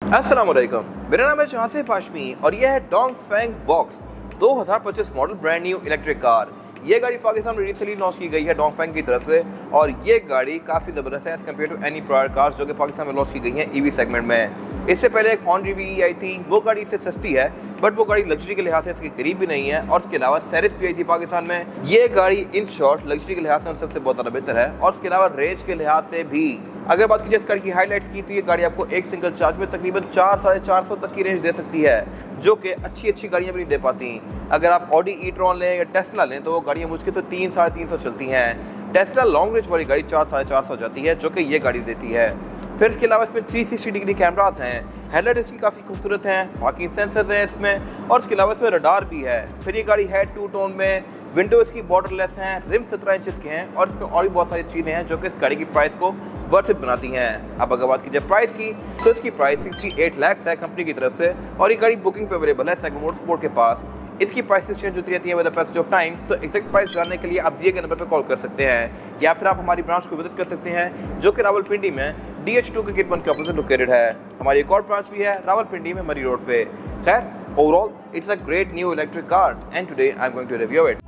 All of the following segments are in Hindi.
अस्सलाम वालेकुम, मेरा नाम है आसिफ हाशमी और यह है Dongfeng box 2025 model brand new electric car. ये गाड़ी पाकिस्तान में रिसेंटली लॉन्च की गई है डोंगफेंग की तरफ से और ये गाड़ी काफ़ी ज़बरदस्त है as compared to any prior cars जो कि पाकिस्तान में लॉन्च की गई हैं ईवी सेगमेंट में। इससे पहले एक हॉन्डा वी आई थी, वो गाड़ी इससे सस्ती है बट वो गाड़ी लग्जरी के लिहाज से इसके करीब भी नहीं है। और उसके अलावा सेरिस भी आई थी पाकिस्तान में। ये गाड़ी इन शॉर्ट लग्जरी के लिहाज से सबसे बहुत ज़्यादा बेहतर है और उसके अलावा रेंज के लिहाज से भी। अगर बात कीजिए इस गाड़ी की हाईलाइट्स की तो ये गाड़ी आपको एक सिंगल चार्ज में तकरीबन 400-450 तक की रेंज दे सकती है, जो कि अच्छी गाड़ियाँ भी नहीं दे पाती। अगर आप ऑडी ई-ट्रॉन लें या टेस्ला लें तो वो गाड़ियाँ मुश्किल से 300-350 चलती हैं। टेस्ला लॉन्ग रेंज वाली गाड़ी 400-450 जाती है, जो कि ये गाड़ी देती है। फिर इसके अलावा इसमें 360 डिग्री कैमरास हैं, हेडलाइट इसकी काफ़ी खूबसूरत हैं, बाकी सेंसर्स हैं इसमें और इसके अलावा इसमें रडार भी है। फिर ये गाड़ी है टू टोन में, विंडो इसकी बॉर्डरलेस हैं, रिम 17 इंचेस के हैं और इसमें और भी बहुत सारी चीज़ें हैं जो कि इस गाड़ी की प्राइस को वर्थ इट बनाती हैं। अब अगर बात कीजिए प्राइस की तो इसकी प्राइस 68 लाख है कंपनी की तरफ से और ये गाड़ी बुकिंग पे अवेलेबल है सेगमेंट मोटरस्पोर्ट के पास। इसकी प्राइसेस चेंज होती रहती है with the passage of time, तो एग्जैक्ट प्राइस जानने के लिए आप दिए गए नंबर पर कॉल कर सकते हैं या फिर आप हमारी ब्रांच को विजिट कर सकते हैं जो कि रावलपिंडी में DH2 के गेट 1 के ऑपोजिट लोकेटेड है। हमारी एक और ब्रांच भी है रावलपिंडी में मरी रोड पे। खैर overall it's a great new electric car and today I am going to review it.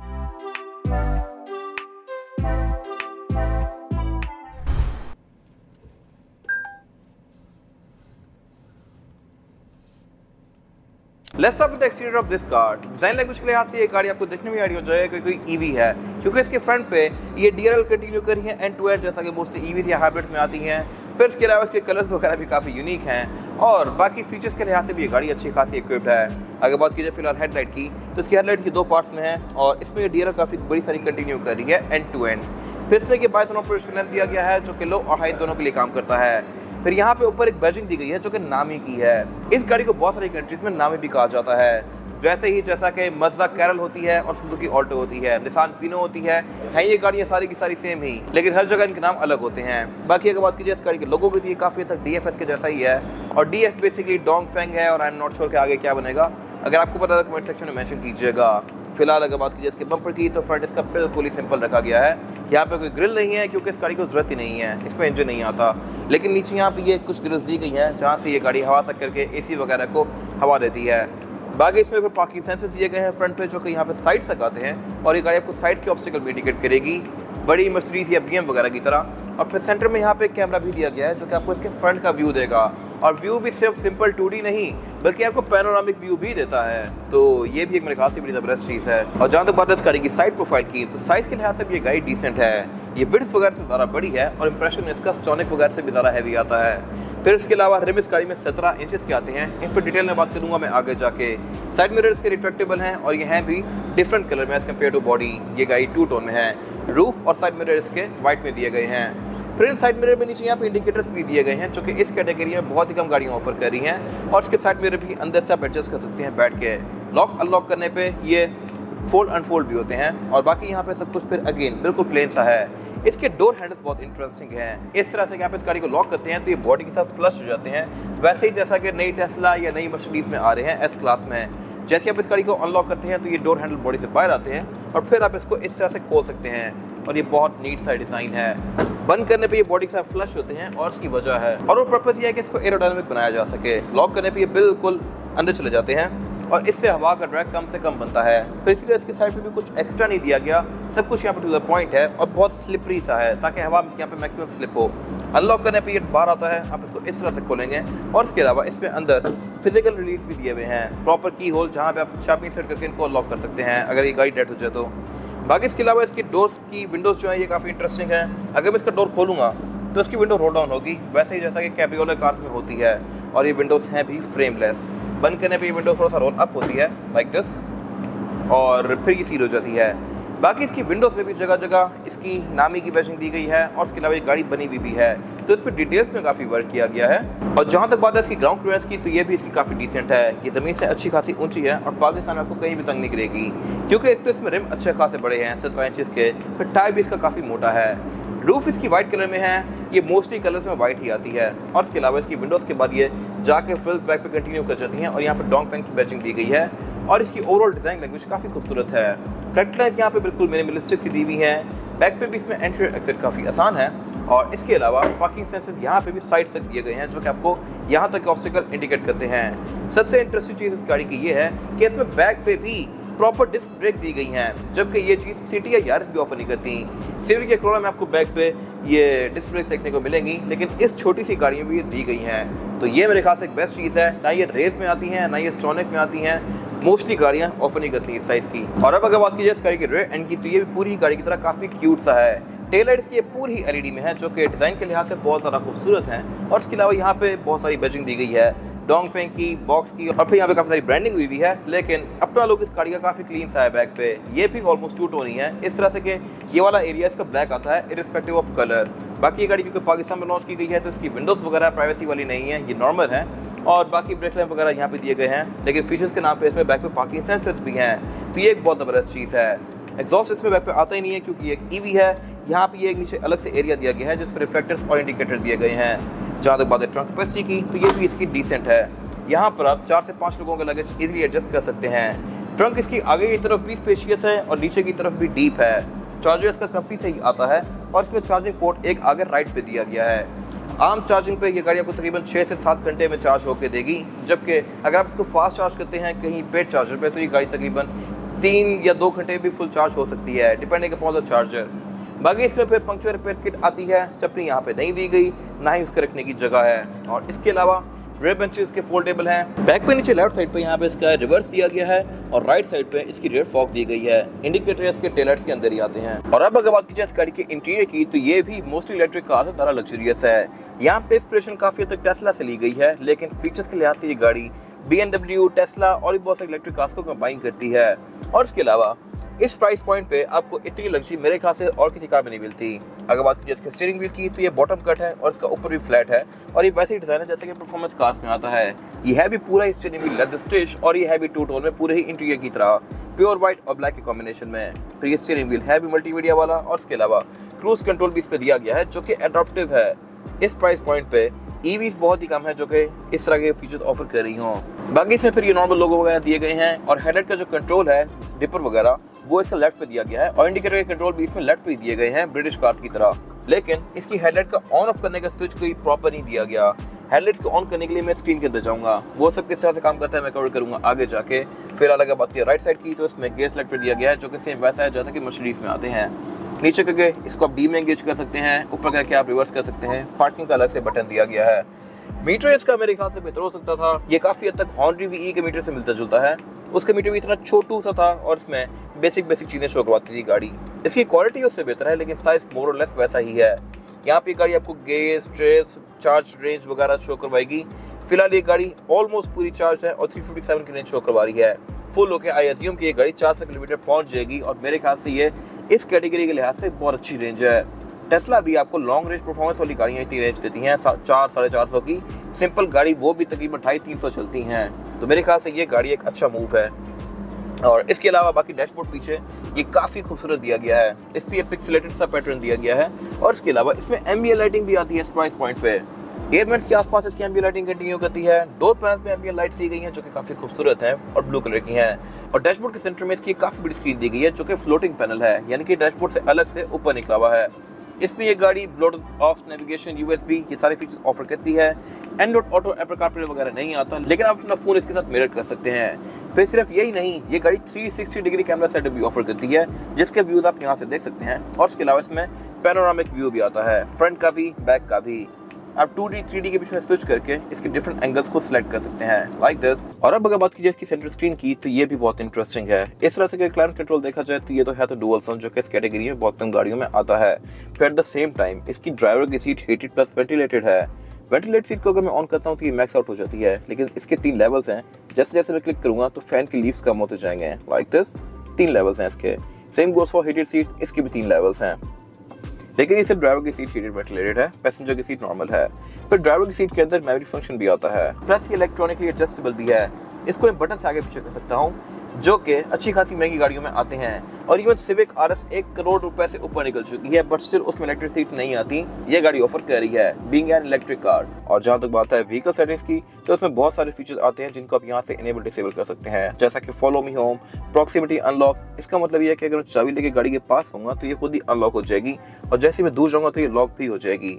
Let's start with the exterior of this car. Design language के लिहाज से ये गाड़ी आपको देखने में आ रही हो जाए कि कोई ईवी है, क्योंकि इसके फ्रंट पे ये DRL कंटिन्यू कर रही है एंड टू एंड, जैसा कि मोस्टली ईवीज या हाइब्रिड्स में आती हैं। फिर इसके अलावा इसके कलर्स वगैरह भी काफ़ी यूनिक हैं और बाकी फीचर्स के लिहाज से भी ये गाड़ी अच्छी खासी इक्विप्ड है। अगर बात कीजिए फिलहाल हेडलाइट की तो इसकी हेडलाइट की 2 पार्ट्स में है और इसमें DRL काफ़ी बड़ी सारी कंटिन्यू कर रही है एंड टू एंड। फिर इसमें ये बाइसन ऑपरेशन लेंथ दिया गया है जो कि लो और हाई दोनों के लिए काम करता है। फिर यहाँ पे ऊपर एक बैजिंग दी गई है जो कि नामी की है। इस गाड़ी को बहुत सारी कंट्रीज में नामी भी कहा जाता है, वैसे ही जैसा कि मज़दा कैरल होती है और सुजुकी ऑल्टो होती है, निसान पिनो होती है ये गाड़ियाँ सारी की सारी सेम ही, लेकिन हर जगह इनके नाम अलग होते हैं। बाकी अगर बात कीजिए इस गाड़ी के लोगों की तो ये काफ़ी हद तक DFS के जैसा ही है और DF बेसिकली डोंगफेंग है और आई एम नॉट श्योर कि आगे क्या बनेगा। अगर आपको पता है कमेंट सेक्शन में मेंशन कीजिएगा। फिलहाल अगर बात कीजिए इसके बम्पर की तो फ्रंट इसका बिल्कुल ही सिंपल रखा गया है। यहाँ पे कोई ग्रिल नहीं है क्योंकि इस गाड़ी को ज़रूरत ही नहीं है, इसमें इंजन नहीं आता, लेकिन नीचे यहाँ पे ये कुछ ग्रिल्स दी गई हैं जहाँ से ये गाड़ी हवा से करके AC वगैरह को हवा देती है। बाकी इसमें फिर पार्किंग सेंसर्स दिए गए हैं फ्रंट पे जो कि यहाँ पे साइड से आते हैं और ये गाड़ी आपको साइड के ऑब्स्टिकल भी इंडिकेट करेगी, बड़ी मर्सिडीज या BM वगैरह की तरह। और फिर सेंटर में यहाँ पे एक कैमरा भी दिया गया है जो कि आपको इसके फ्रंट का व्यू देगा और व्यू भी सिर्फ सिंपल 2D नहीं बल्कि आपको पैनोरामिक व्यू भी देता है, तो ये भी एक मेरे ख्याल से बड़ी ज़बरदस्त चीज़ है। और जहाँ तक बात इस गाड़ी की साइड प्रोफाइल की तो साइज़ के लिहाज से भी ये गाड़ी डिसेंट है, ये विड्थ वगैरह से ज़्यादा बड़ी है और इंप्रेशन इसका स्टॉनिक वगैरह से भी ज़्यादा हैवी आता है। फिर इसके अलावा रिम इस गाड़ी में 17 इंचेस के आते हैं, इन पर डिटेल में बात करूंगा मैं आगे जाके। साइड मिरर्स के रिट्रैक्टेबल हैं और ये हैं भी डिफरेंट कलर में एज कम्पेयर टू बॉडी। ये गाड़ी 2 टोन में है, रूफ और साइड मिरर इसके वाइट में दिए गए हैं। फिर इन साइड मिरर में नीचे यहाँ पे इंडिकेटर्स भी दिए गए हैं जो कि इस कैटेगरी में बहुत ही कम गाड़ियाँ ऑफर कर रही हैं और इसके साइड मिरर भी अंदर से आप एडजस्ट कर सकते हैं बैठ के। लॉक अनलॉक करने पे ये फोल्ड अनफोल्ड भी होते हैं और बाकी यहाँ पे सब कुछ फिर अगेन बिल्कुल प्लेन सा है। इसके डोर हैंडल्स बहुत इंटरेस्टिंग हैं, इस तरह से कि आप इस गाड़ी को लॉक करते हैं तो ये बॉडी के साथ फ्लश हो जाते हैं, वैसे ही जैसा कि नई टेस्ला या नई मर्सिडीज में आ रहे हैं S क्लास में। जैसे आप इस गाड़ी को अनलॉक करते हैं तो ये डोर हैंडल बॉडी से बाहर आते हैं और फिर आप इसको इस तरह से खोल सकते हैं और ये बहुत नीट सा डिज़ाइन है। बंद करने पे ये बॉडी के साथ फ्लश होते हैं और इसकी वजह है और वो पर्पज़ ये है कि इसको एरोडायनामिक बनाया जा सके। लॉक करने पे ये बिल्कुल अंदर चले जाते हैं और इससे हवा का ड्रैग कम से कम बनता है, तो इसलिए इसकी साइड पे भी कुछ एक्स्ट्रा नहीं दिया गया, सब कुछ यहाँ पे टू द पॉइंट है और बहुत स्लिपरी सा है ताकि हवा यहाँ पे मैक्सिमम स्लिप हो। अनलॉक करने पे ये बाहर आता है, आप इसको इस तरह से खोलेंगे और इसके अलावा इसमें अंदर फिजिकल रिलीज भी दिए हुए हैं, प्रॉपर की होल जहाँ पे आप चाबी सेट करके इनको अनलॉक कर सकते हैं अगर ये गाड़ी डेड हो जाए तो। बाकी इसके अलावा इसकी डोर्स की विंडोज़ जो है ये काफ़ी इंटरेस्टिंग है। अगर मैं इसका डोर खोलूँगा तो इसकी विंडो रोल डाउन होगी, वैसे ही जैसा कि कैब्रियोलेट कार्स में होती है और ये विंडोज़ हैं भी फ्रेमलेस। बंद करने पे ये विंडो थोड़ा सा रोल अप होती है लाइक दिस और फिर ये सील हो जाती है। बाकी इसकी विंडोज़ में भी जगह जगह इसकी नामी की बैजिंग दी गई है और इसके अलावा ये गाड़ी बनी हुई भी है, तो इस पर डिटेल्स में काफ़ी वर्क किया गया है। और जहाँ तक बात है इसकी ग्राउंड क्लियरेंस की तो ये भी इसकी काफ़ी डिसेंट है, ये ज़मीन से अच्छी खासी ऊंची है और पाकिस्तान में आपको कहीं भी तंग नहीं करेगी क्योंकि एक तो इसमें रिम अच्छे खासे बड़े हैं 17 इंचेस के, फिर टायर भी इसका काफ़ी मोटा है। रूफ इसकी वाइट कलर में है, ये मोस्टली कलर्स में वाइट ही आती है और इसके अलावा इसकी विंडोज़ के बाद ये जाके फ्रिल्स बैक पे कंटिन्यू कर जाती हैं और यहाँ पर डोंगफेंग की बैजिंग दी गई है और इसकी ओवरऑल डिज़ाइन लैंग्वेज काफ़ी खूबसूरत है। कट लाइन्स यहाँ पे बिल्कुल मिनिमलिस्टिक सी दी हुई हैं, बैक पे भी इसमें एंट्री एग्जिट काफ़ी आसान है और इसके अलावा पार्किंग सेंसर्स यहाँ पे भी साइड से दिए गए हैं जो कि आपको यहाँ तक ऑब्स्टिकल इंडिकेट करते हैं। सबसे इंटरेस्टिंग चीज़ इस गाड़ी की ये है कि इसमें बैक पे भी प्रॉपर डिस्क ब्रेक दी गई हैं, जबकि ये चीज़ सिटी या यारिस भी ऑफर नहीं करती। सिविक या कोरोला में आपको बैक पे ये डिस्क ब्रेक देखने को मिलेंगी, लेकिन इस छोटी सी गाड़ियों में ये दी गई हैं। तो ये मेरे ख्याल से एक बेस्ट चीज़ है। ना ये रेस में आती हैं, ना ये स्टॉनिक में आती हैं, मोस्टली गाड़ियाँ ऑफर नहीं करती इस साइज़ की। और अब अगर बात की जाए इस गाड़ी के रेयर एंड की, तो ये भी पूरी गाड़ी की तरह काफ़ी क्यूट सा है। टेल लाइट्स की ये पूरी एलईडी में है जो कि डिज़ाइन के लिहाज से बहुत ज़्यादा खूबसूरत है। और इसके अलावा यहाँ पे बहुत सारी बैजिंग दी गई है, डोंगफेंग की, बॉक्स की, और फिर यहाँ पे काफी सारी ब्रांडिंग हुई भी है। लेकिन अपना लोग इस गाड़ी का काफी क्लीन सा है बैक पे। ये भी ऑलमोस्ट टू टोन ही है, इस तरह से कि ये वाला एरिया इसका ब्लैक आता है इरिस्पेक्टिव ऑफ कलर। बाकी ये गाड़ी क्योंकि पाकिस्तान में लॉन्च की गई है तो इसकी विंडोज वगैरह प्राइवेसी वाली नहीं है, ये नॉर्मल है। और बाकी ब्रेक लैंप वगैरह यहाँ पे दिए गए हैं, लेकिन फीचर्स के नाम पे इसमें बैक पे पार्किंग सेंसर्स भी हैं। तो ये एक बहुत ज़बरदस्त चीज़ है। एग्जॉस्ट इसमें बैक पे आता ही नहीं है क्योंकि ये एक ईवी है। यहाँ पे ये एक नीचे अलग से एरिया दिया गया है जिस पर रिफ्लेक्टर्स और इंडिकेटर दिए गए हैं। जहाँ तक बात है ट्रंक कैपेसिटी की, तो ये भी इसकी डिसेंट है। यहाँ पर आप 4 से 5 लोगों का लगेज इजीली एडजस्ट कर सकते हैं। ट्रंक इसकी आगे की तरफ भी स्पेशियस है और नीचे की तरफ भी डीप है। चार्जर इसका कंपनी से ही आता है और इसमें चार्जिंग पोर्ट एक आगे राइट पे दिया गया है। आम चार्जिंग पे ये गाड़ी आपको तकरीबन 6 से 7 घंटे में चार्ज होकर देगी, जबकि अगर आप इसको फास्ट चार्ज करते हैं कहीं पेड चार्जर पे तो ये गाड़ी तकरीबन 3 या 2 घंटे भी फुल चार्ज हो सकती है, डिपेंडिंग अपॉन द चार्जर। बाकी इसमें फिर पंक्चर रिपेयर किट आती है, स्टेपनी यहाँ पे नहीं दी गई, ना ही उसके रखने की जगह है। और इसके अलावा रेयर बेंचेस के फोल्डेबल हैं। बैक पे नीचे लेफ्ट साइड पे यहाँ पे इसका रिवर्स दिया गया है और राइट साइड पे इसकी रेयर फॉग दी गई है। इंडिकेटर इसके टेल लाइट्स के अंदर ही आते हैं। और अब अगर बात की जाए इस गाड़ी के इंटीरियर की, तो ये भी मोस्टली इलेक्ट्रिक कार से ज़्यादा लग्जरियस है। यहाँ पे इंस्पिरेशन काफी हद तक टेस्ला से ली गई है, लेकिन फीचर्स के लिहाज से ये गाड़ी BMW, टेस्ला और भी बहुत सारे इलेक्ट्रिक कार्स को कंबाइन करती है। और इसके अलावा इस प्राइस पॉइंट पे आपको इतनी लग्जरी मेरे ख्याल से और किसी कार में नहीं मिलती। अगर बात की इसके स्टीयरिंग व्हील की, तो ये बॉटम कट है और इसका ऊपर भी फ्लैट है और ये वैसे ही डिजाइन है जैसे कि परफॉर्मेंस कार्स में आता है। ये है भी पूरा ही स्टीयरिंग व्हील लेदर स्टिच और ये है भी टू टोन में पूरे ही इंटीरियर की तरह, प्योर व्हाइट और ब्लैक के कॉम्बिनेशन में। तो ये स्टीयरिंग व्हील है भी मल्टीमीडिया वाला और इसके अलावा क्रूज कंट्रोल भी इस पर दिया गया है जो कि एडॉप्टिव है। इस प्राइस पॉइंट पे ईवीज बहुत ही कम है जो कि इस तरह के फीचर्स ऑफर कर रही हों। बाकी इसमें फिर ये नॉर्मल लोगो वगैरह दिए गए हैं और हेडलाइट का जो कंट्रोल है, डिपर वगैरह, वो इसका लेफ्ट पे दिया गया है और इंडिकेटर के कंट्रोल भी इसमें लेफ्ट पे दिए गए हैं ब्रिटिश कार्स की तरह। लेकिन इसकी हेडलाइट का ऑन ऑफ करने का स्विच कोई प्रॉपर नहीं दिया गया। हेडलाइट्स को ऑन करने के लिए मैं स्क्रीन के अंदर जाऊंगा, वो सब किस तरह से काम करता है मैं कवर करूंगा आगे जाके। फिर अलग बात की राइट साइड की, तो इसमें गियर सेलेक्टर दिया गया है जो कि सेम वैसा है जैसा कि मर्सिडीज में आते हैं। नीचे करके इसको आप डी में एंगेज कर सकते हैं, ऊपर करके आप रिवर्स कर सकते हैं। पार्किंग का अलग से बटन दिया गया है। मीटर इसका मेरे ख्याल से बेहतर हो सकता था। ये काफी हद तक हॉन्डा VE के मीटर से मिलता जुलता है। उसका मीटर भी इतना छोटू सा था और इसमें बेसिक चीजें शो करवाती थी गाड़ी। इसकी क्वालिटी उससे बेहतर है, लेकिन साइज मोर और लेस वैसा ही है। यहाँ पे गाड़ी आपको गेज, ट्रेस, चार्ज रेंज वगैरह शो करवाएगी। फिलहाल ये गाड़ी ऑलमोस्ट पूरी चार्ज है और 357 की रेंज शो करवा रही है। फुल होकर आई एज्यूम कि ये गाड़ी 400 किलोमीटर पहुंच जाएगी और मेरे ख्याल से ये इस कैटेगरी के लिहाज से बहुत अच्छी रेंज है। टेस्ला भी आपको लॉन्ग रेंज परफॉर्मेंस वाली गाड़ियाँ इतनी रेंज देती हैं, 400-450 की। सिंपल गाड़ी वो भी तकरीबन 250-300 चलती हैं। तो मेरे ख्याल से ये गाड़ी एक अच्छा मूव है। और इसके अलावा बाकी डैशबोर्ड पीछे ये काफ़ी खूबसूरत दिया गया है। इस पर पिक्सेलेटेड सा पैटर्न दिया गया है और इसके अलावा इसमें एम्बिएंट लाइटिंग भी आती है इस प्राइस पॉइंट पे। एयरवेंट्स के आसपास इसकी एम्बिएंट लाइटिंग कंटिन्यू करती है। डोर पैनल्स में एम्बिएंट लाइट्स दी गई हैं जो कि काफ़ी खूबसूरत हैं और ब्लू कलर की हैं। और डैशबोर्ड के सेंटर में इसकी काफ़ी बड़ी स्क्रीन दी गई है जो कि फ्लोटिंग पैनल है, यानी कि डैशबोर्ड से अलग से ऊपर निकला हुआ है। इसमें ये गाड़ी ब्लूटूथ ऑफ नेविगेशन, USB ये सारे फीचर्स ऑफर करती है। एंड्रॉइड ऑटो, एप्पल कारप्ले वगैरह नहीं आता, लेकिन आप अपना फोन इसके साथ मिरर कर सकते हैं। फिर सिर्फ यही नहीं, ये गाड़ी 360 डिग्री कैमरा सेटअप भी ऑफर करती है जिसके व्यूज आप यहाँ से देख सकते हैं। और इसके अलावा इसमें पैनोरामिक व्यू भी आता है, फ्रंट का भी, बैक का भी। आप 2D 3D के बीच में स्विच करके इसके डिफरेंट एंगल्स को सिलेक्ट कर सकते हैं, लाइक दिस। और अब अगर बात कीजिए इसकी सेंटर स्क्रीन की, तो ये भी बहुत इंटरेस्टिंग है। इस तरह से क्लाइमेट कंट्रोल देखा जाए तो ये तो है तो डुअल जोन जो कि इस कैटेगरी में बहुत कम गाड़ियों में आता है। फिर एट द सेम टाइम इसकी ड्राइवर की सीट हीटेड प्लस वेंटिलेटेड है। वेंटिलेट सीट को अगर मैं ऑन करता हूँ तो ये मैक्स आउट हो जाती है, लेकिन इसके 3 लेवल्स हैं। जैसे जैसे मैं क्लिक करूंगा तो फैन की लीव्स कम होते जाएंगे, लाइक दिस। 3 लेवल्स हैं इसके। Same goes for heated seat, इसकी भी 3 लेवल्स हैं। लेकिन ये सिर्फ ड्राइवर की सीट हीटेड वेंटिलेटेड है, पैसेंजर की सीट नॉर्मल है। फिर ड्राइवर की सीट के अंदर मेमोरी फंक्शन भी आता है, प्लस ये इलेक्ट्रॉनिकली एडजस्टेबल भी है। इसको मैं बटन से आगे पीछे कर सकता हूँ। जो कि अच्छी खासी महंगी गाड़ियों में आते हैं। और इवन सिविक आरएस 1 करोड़ रुपए से ऊपर निकल चुकी है, बट स्टिल उसमें इलेक्ट्रिक सीट्स नहीं आती। ये गाड़ी ऑफर कर रही है बीइंग एन इलेक्ट्रिक कार। और जहां तक बात है व्हीकल सेटिंग्स की, तो उसमें बहुत सारे फीचर्स आते हैं जिनको आप यहाँ से इनेबल डिसेबल कर सकते हैं, जैसा कि follow me home, proximity unlock. इसका मतलब ये है कि अगर चाबी लेके गाड़ी के पास होगा तो ये खुद ही अनलॉक हो जाएगी, और जैसे मैं दूर जाऊंगा तो ये लॉक भी हो जाएगी।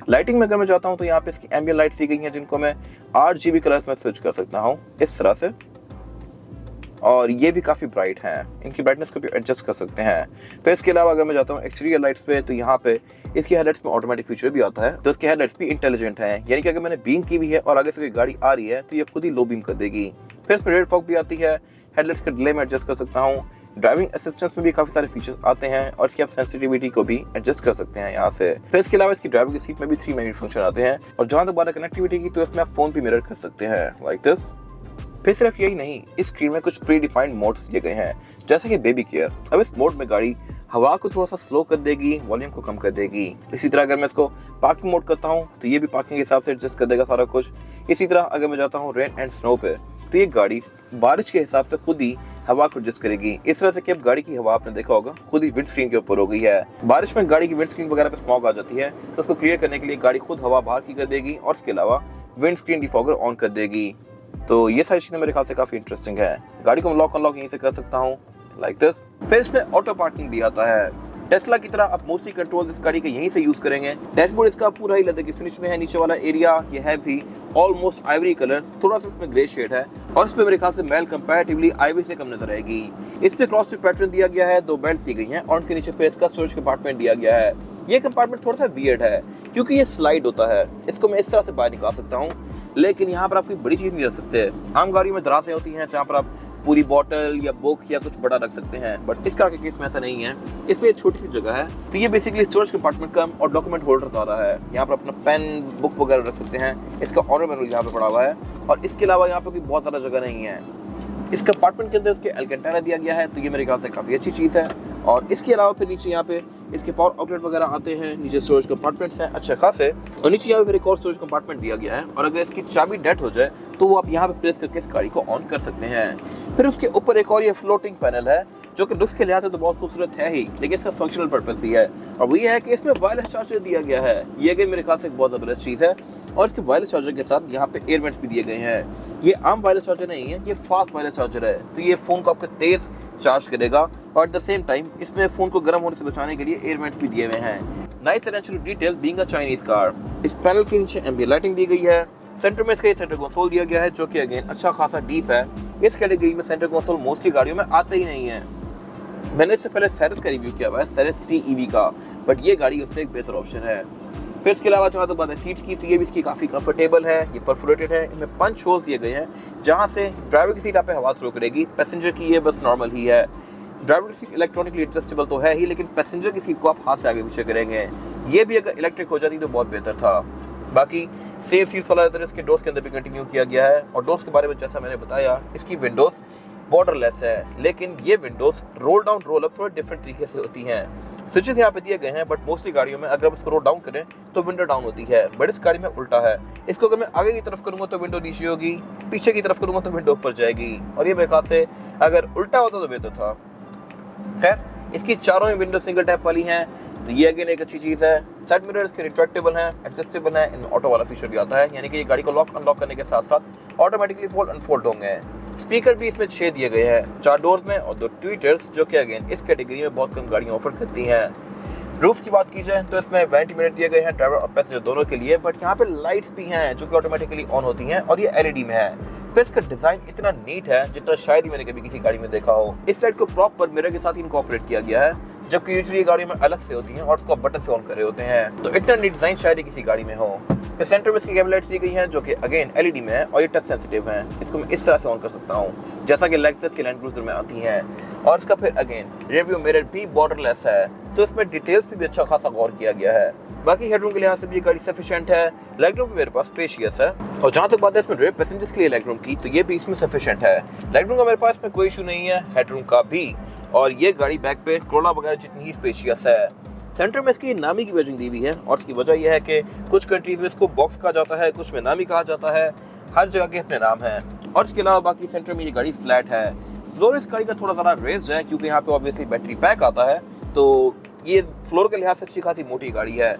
लाइटिंग में अगर मैं जाता हूँ तो यहाँ पे इसकी एम्बिएंट लाइट्स दी गई हैं, जिनको मैं RGB कलर्स में स्विच कर सकता हूँ इस तरह से, और ये भी काफ़ी ब्राइट हैं। इनकी ब्राइटनेस को भी एडजस्ट कर सकते हैं। फिर इसके अलावा अगर मैं जाता हूँ एक्सटीरियर लाइट्स पे, तो यहाँ पे इसकी हेडलाइट्स में ऑटोमेटिक फीचर भी आता है, तो इसकी हेडलाइट्स भी इंटेलिजेंट हैं, यानी कि अगर मैंने बीम की भी है और आगे से कोई गाड़ी आ रही है तो ये खुद ही लो बीम कर देगी। फिर इसमें रेड फॉग भी आती है, हेडलाइट्स के डिले में एडजस्ट कर सकता हूँ। ड्राइविंग असिस्टेंस में भी काफी सारे फीचर्स आते हैं, और इसकी आप सेंसिटिविटी को भी एडजस्ट कर सकते हैं यहाँ से। फिर इसके अलावा इसकी ड्राइविंग सीट में भी 3 मैग्नेट फंक्शन आते हैं, और जहां तक बात है कनेक्टिविटी की, तो इसमें आप फोन भी मिरर कर सकते हैं लाइक दिस। फिर सिर्फ यही नहीं, इस स्क्रीन में कुछ प्री डिफाइंड मोड्स दिए गए हैं, जैसे कि बेबी केयर। अब इस मोड में गाड़ी हवा को थोड़ा सा स्लो कर देगी, वॉल्यूम को कम कर देगी। इसी तरह अगर मैं इसको पार्किंग मोड करता हूँ तो ये भी पार्किंग के हिसाब से एडजस्ट कर देगा सारा कुछ। इसी तरह अगर मैं जाता हूँ रेन एंड स्नो पे, तो ये गाड़ी बारिश के हिसाब से खुद ही हवा को एडजस्ट करेगी, इस तरह से कि अब गाड़ी की हवा आपने देखा होगा खुद ही विंड स्क्रीन के ऊपर हो गई है। बारिश में गाड़ी की विंड स्क्रीन वगैरह पे स्मॉग आ जाती है, तो उसको क्लियर करने के लिए गाड़ी खुद हवा बाहर की कर देगी, और इसके अलावा विंड स्क्रीन डिफॉगर ऑन कर देगी। तो ये सारी चीजें मेरे ख्याल से काफी इंटरेस्टिंग है। गाड़ी को लॉक अनलॉक यहीं से कर सकता हूँ लाइक दिस। फिर इसमें ऑटो पार्किंग भी आता है। टेस्ला की तरह आप मोस्टली कंट्रोल इस गाड़ी के यहीं से यूज करेंगे। डैशबोर्ड इसका पूरा ही लेदर की फिनिश में है। नीचे वाला एरिया ये है भी ऑलमोस्ट आइवरी कलर, थोड़ा सा इसमें ग्रे शेड है, और इसमें मेरे ख्याल से मेल कंपैरेटिवली आइवरी से कम नजर आएगी। इसमें क्रॉस स्ट्रिप पैटर्न दिया गया है, 2 बेल्ट दी गई हैं, और उनके नीचे पे इसका स्टोरेज कंपार्टमेंट दिया गया है। ये कंपार्टमेंट थोड़ा सा वियर्ड है क्योंकि ये स्लाइड होता है, इसको मैं इस तरह से बाहर निकाल सकता हूँ, लेकिन यहाँ पर आप कोई बड़ी चीज नहीं रख सकते। आम गाड़ियों में दराजें होती हैं जहाँ पर आप पूरी बोतल या बुक या कुछ बड़ा रख सकते हैं, बट इस कार के केस में ऐसा नहीं है। इसमें एक छोटी सी जगह है, तो ये बेसिकली स्टोरेज कंपार्टमेंट का और डॉक्यूमेंट होल्डर आ रहा है। यहाँ पर अपना पेन बुक वगैरह रख सकते हैं। इसका ऑनर मैनुअल यहाँ पे पड़ा हुआ है, और इसके अलावा यहाँ पे कोई बहुत ज़्यादा जगह नहीं है। इस कंपार्टमेंट के अंदर इसके एल्केंटाना दिया गया है, तो ये मेरे ख्याल से काफ़ी अच्छी चीज़ है। और इसके अलावा फिर नीचे यहाँ पे इसके पावर आउटलेट वगैरह आते हैं, नीचे स्टोरेज कंपार्टमेंट्स हैं अच्छे खासे, और नीचे यहाँ पे फिर एक और स्टोरेज कंपार्टमेंट दिया गया है, और अगर इसकी चाबी डेड हो जाए तो वो आप यहाँ पे प्रेस करके इस गाड़ी को ऑन कर सकते हैं। फिर उसके ऊपर एक और ये फ्लोटिंग पैनल है, जो कि लुक्स के लिहाज से तो बहुत खूबसूरत है ही, लेकिन इसका फंक्शनल पर्पस भी है, और वही है कि इसमें वायरलेस चार्जर दिया गया है। ये अगर मेरे ख्याल से एक बहुत ज़बरदस्त चीज़ है, और इसके वायरलेस चार्जर के साथ यहाँ पे एयर वेंट्स भी दिए गए हैं। ये आम वायरलेस चार्जर नहीं है, ये फास्ट वायरलेस चार्जर है, तो ये फ़ोन को आपका तेज़ चार्ज करेगा, और एट द सेम टाइम इसमें फ़ोन को गर्म होने से बचाने के लिए एयर वेंट्स भी दिए हुए हैं। Nice and natural detail being a Chinese car. इस पैनल के नीचे एम्बिएंट लाइटिंग दी गई है। सेंटर में इसका ये सेंटर कंसोल दिया गया है, जो कि अगेन अच्छा खासा डीप है। इस कैटेगरी में सेंटर कंसोल मोस्टली गाड़ियों में आते ही नहीं है। मैंने इससे पहले सेरेस का रिव्यू किया हुआ है, सेरेस C EV का, बट ये गाड़ी उससे एक बेहतर ऑप्शन है। फिर इसके अलावा जहाँ तक बात है सीट्स की, तो ये भी इसकी काफ़ी कंफर्टेबल है। ये परफोरेटेड है, इनमें 5 होल्स दिए गए हैं, जहाँ से ड्राइवर की सीट आप पे हवा थ्रो करेगी। पैसेंजर की ये बस नॉर्मल ही है। ड्राइवर की सीट इलेक्ट्रॉनिकली एडजस्टेबल तो है ही, लेकिन पैसेंजर की सीट को आप हाथ से आगे पीछे करेंगे। ये भी अगर इलेक्ट्रिक हो जाती तो बहुत बेहतर था। बाकी सेफ सीट्स वाला इधर इसके डोर्स के अंदर भी कंटिन्यू किया गया है, और डोर्स के बारे में जैसा मैंने बताया, इसकी विंडोज़ बॉर्डरलेस है, लेकिन ये Windows roll down roll up थोड़े डिफरेंट तरीके से होती हैं। स्विचेस यहाँ पे दिए गए हैं, बट मोस्टली गाड़ियों में अगर आप इसको रोल डाउन करें तो विंडो डाउन होती है, बट इस गाड़ी में उल्टा है। इसको अगर मैं आगे की तरफ करूँगा तो विंडो नीचे होगी, पीछे की तरफ करूँगा तो विंडो ऊपर जाएगी, और ये मेरे ख्याल से अगर उल्टा होता तो बेहतर था। खैर, इसकी चारों ही विंडो सिंगल टैप वाली हैं, तो ये अगेन एक अच्छी चीज़ है। साइड मिरर इसके रिट्रैक्टेबल हैं, एडजस्टेबल हैं, इनमें ऑटो वाला फीचर भी आता है, यानी कि ये गाड़ी को लॉक अनलॉक करने के साथ साथ ऑटोमेटिकली फोल्ड अनफोल्ड होंगे। स्पीकर भी इसमें 6 दिए गए हैं, 4 डोर्स में, और 2 ट्वीटर्स, जो कि अगेन इस कैटेगरी में बहुत कम गाड़ियाँ ऑफर करती हैं। रूफ की बात की जाए तो इसमें वेंटिलेटर दिए गए हैं ड्राइवर और पैसेंजर दोनों के लिए, बट यहाँ पे लाइट्स भी हैं जो कि ऑटोमेटिकली ऑन होती हैं, और ये LED में है। फिर इसका डिजाइन इतना नीट है जितना शायद ही मैंने कभी किसी गाड़ी में देखा हो। इस लाइट को प्रॉपर मिरर के साथ इनकॉर्पोरेट किया गया है, जबकि यूजुअली गाड़ियों में अलग से होती हैं और उसको बटन से ऑन कर रहे होते हैं, तो इतना नीट डिजाइन शायद ही किसी गाड़ी में हो। फिर सेंटर में इसकी कैमरा लाइट्स दी गई हैं, जो कि अगेन LED में है, और ये टच सेंसिटिव है। इसको मैं इस तरह से ऑन कर सकता हूँ जैसा कि लेक्सस के लैंड क्रूजर में आती हैं, और इसका फिर अगेन रियरव्यू मिरर भी बॉर्डरलेस है, तो इसमें डिटेल्स पे भी अच्छा खासा गौर किया गया है। बाकी हेडरूम के लिहाज से भी ये गाड़ी सफिशिएंट है। लेगरूम भी मेरे पास स्पेशियस है, और जहाँ तक बात है इसमें रेयर पैसेंजर्स के लिए लेगरूम की, तो ये भी इसमें सफिशिएंट है। लेगरूम का मेरे पास में कोई इशू नहीं है, हेडरूम का भी, और ये गाड़ी बैक पे कोरोला वगैरह जितनी ही स्पेशियस है। सेंटर में इसकी नामी की बैजिंग दी हुई है, और इसकी वजह यह है कि कुछ कंट्रीज में इसको बॉक्स कहा जाता है, कुछ में नामी कहा जाता है, हर जगह के अपने नाम हैं। और इसके अलावा बाकी सेंटर में ये गाड़ी फ्लैट है। फ्लोर इस गाड़ी का थोड़ा ज़्यादा रेज है क्योंकि यहाँ पे ऑब्वियसली बैटरी पैक आता है, तो ये फ्लोर के लिहाज से अच्छी खासी मोटी गाड़ी है।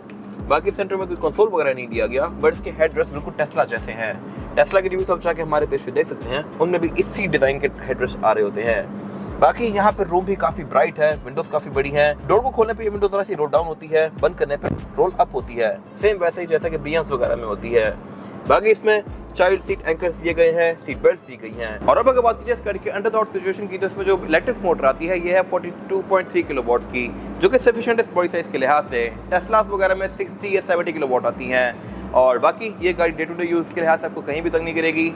बाकी सेंटर में कोई कंसोल वगैरह नहीं दिया गया, बट इसके हेडरेस्ट बिल्कुल टेस्ला जैसे हैं। टेस्ला के रिव्यू तो आप जाके हमारे पेज पे देख सकते हैं, उनमें भी इसी डिज़ाइन के हेडरेस्ट आ रहे होते हैं। बाकी यहाँ पे रूम भी काफ़ी ब्राइट है, विंडोज काफ़ी बड़ी है। डोर को खोलने पे ये विंडो थोड़ा सी रोल डाउन होती है, बंद करने पे रोल अप होती है, सेम वैसे ही जैसा कि BMs वगैरह में होती है। बाकी इसमें चाइल्ड सीट एंकर्स दिए गए हैं, सीट बेल्ट दी गई हैं। और अब अगर बात कीजिए इस गाड़ी के अंडर द हूड सिचुएशन की, तो इसमें जो इलेक्ट्रिक मोटर आती है ये है 42.3 किलोवाट्स की, जो कि सफिशिएंट है बॉडी साइज के लिहाज से। टेस्ला वगैरह में 60 या 70 किलोवाट आती हैं। और बाकी ये गाड़ी डे टू डे यूज़ के लिहाज से आपको कहीं भी तंग नहीं करेगी।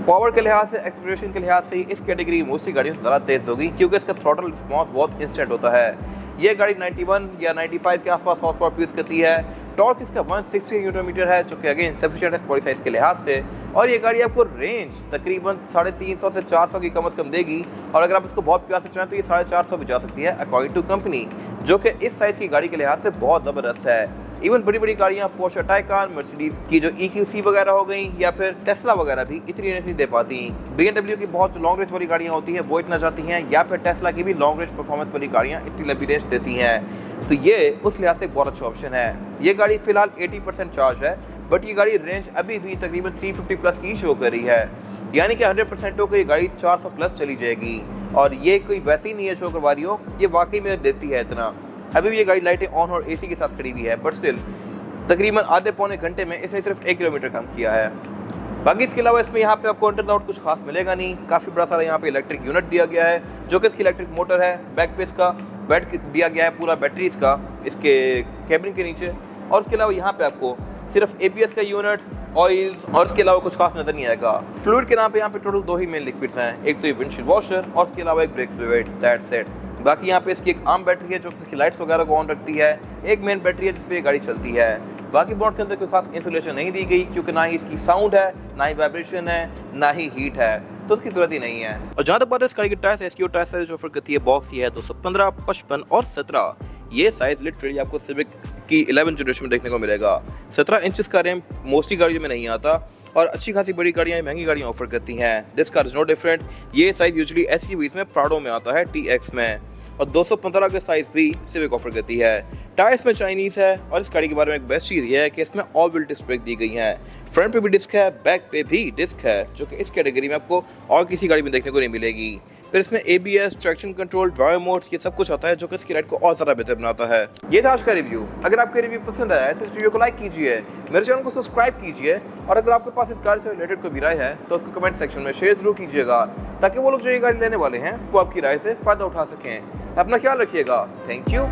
पावर के लिहाज से, एक्सेलरेशन के लिहाज से इस कैटेगरी की मोस्टली गाड़ियों से ज़्यादा तेज़ होगी क्योंकि इसका थ्रॉटल रिस्पॉन्स बहुत इंस्टेंट होता है। ये गाड़ी 91 या 95 के आसपास हॉर्स पावर प्रोड्यूस करती है। टॉर्क इसका 160 न्यूटन मीटर है, जो कि अगेन सफिशिएंट है बॉडी साइज के लिहाज से। और ये गाड़ी आपको रेंज तकरीबन 350 से 400 की कम से कम देगी। और अगर आप इसको बहुत प्यार से चाहें तो ये 450 भी जा सकती है अकॉर्डिंग टू कंपनी, जो कि इस साइज़ की गाड़ी के लिहाज से बहुत ज़बरदस्त है। इवन बड़ी बड़ी गाड़ियाँ पोर्शे टायकान, मर्सिडीज की जो EQC वगैरह हो गई, या फिर टेस्ला वगैरह भी इतनी रेंज नहीं दे पाती। BMW की बहुत लॉन्ग रेंज वाली गाड़ियाँ होती हैं वो इतना जाती हैं, या फिर टेस्ला की भी लॉन्ग रेंज परफॉर्मेंस वाली गाड़ियाँ इतनी लंबी रेंज देती हैं। तो ये उस लिहाज से बहुत अच्छा ऑप्शन है। ये गाड़ी फिलहाल 80% चार्ज है, बट ये गाड़ी रेंज अभी भी तकरीबन 350 प्लस की शो कर रही है, यानी कि 100% हो ये गाड़ी 400 प्लस चली जाएगी। और ये कोई वैसे ही नहीं है शो करवा रही हो, ये वाकई में देती है इतना। अभी भी ये गाड़ी लाइटें ऑन और AC के साथ खड़ी हुई है, बट स्टिल तकरीबन आधे पौने घंटे में इसने सिर्फ 1 किलोमीटर कम किया है। बाकी इसके अलावा इसमें यहाँ पे आपको अंडर द हूड कुछ खास मिलेगा नहीं। काफ़ी बड़ा सारा यहाँ पे इलेक्ट्रिक यूनिट दिया गया है, जो कि इसकी इलेक्ट्रिक मोटर है। बैक पे इसका बेड दिया गया है पूरा बैटरीज का इसके कैबिन के नीचे। और इसके अलावा यहाँ पे आपको सिर्फ ABS का यूनिट, ऑयल्स और इसके अलावा कुछ खास नजर नहीं आएगा। फ्लूइड के नाम पे यहाँ पे टोटल 2 ही मेन लिक्विड्स हैं, एक तो ये विंडशील्ड वॉशर और इसके अलावा एक ब्रेक फ्लूइड, दैट्स इट। बाकी यहाँ पे इसकी एक आर्म बैटरी है जो कि इसकी लाइट्स वगैरह को ऑन रखती है। एक मेन बैटरी है जिस पे ये गाड़ी चलती है। बाकी बोर्ड के अंदर कोई खास इंसुलेशन नहीं दी गई क्योंकि ना ही इसकी साउंड है, ना ही वाइब्रेशन है, ना ही हीट है, तो उसकी जरूरत ही नहीं है। और जहाँ तक बात है इस गाड़ी के टायर साइज की, टायर साइज जो ऑफर करती है बॉक्स ये है 215, 55 और 17। ये साइज लिटरली आपको सिविक की 11 जनरेशन में देखने को मिलेगा। 17 इंचेस का रैम मोस्टली गाड़ियों में नहीं आता, और अच्छी खासी बड़ी गाड़ियाँ, महंगी गाड़ियाँ ऑफर करती हैं। This car is no different. ये साइज यूजुअली SUVs में, प्राडो में आता है, TX में। और 215 का साइज भी सिविक ऑफर करती है। टायर्स में चाइनीज है, और इस गाड़ी के बारे में एक बेस्ट चीज़ ये है कि इसमें ऑल व्हील डिस्क ब्रेक दी गई है। फ्रंट पे भी डिस्क है, बैक पे भी डिस्क है, जो कि इस कैटेगरी में आपको और किसी गाड़ी में देखने को नहीं मिलेगी। फिर इसमें ABS, traction control, driver modes, ये सब कुछ आता है, जो कि इसकी राइड को और ज़्यादा बेहतर बनाता है। ये था आज का रिव्यू। अगर आपका रिव्यू पसंद आया है तो इस वीडियो को लाइक कीजिए, मेरे चैनल को सब्सक्राइब कीजिए, और अगर आपके पास इस गाड़ी से रिलेटेड कोई भी राय है तो उसको कमेंट सेक्शन में शेयर जरूर कीजिएगा, ताकि वो लोग जो ये गाड़ी लेने वाले हैं वो आपकी राय से फ़ायदा उठा सकें। अपना ख्याल रखिएगा। Thank you.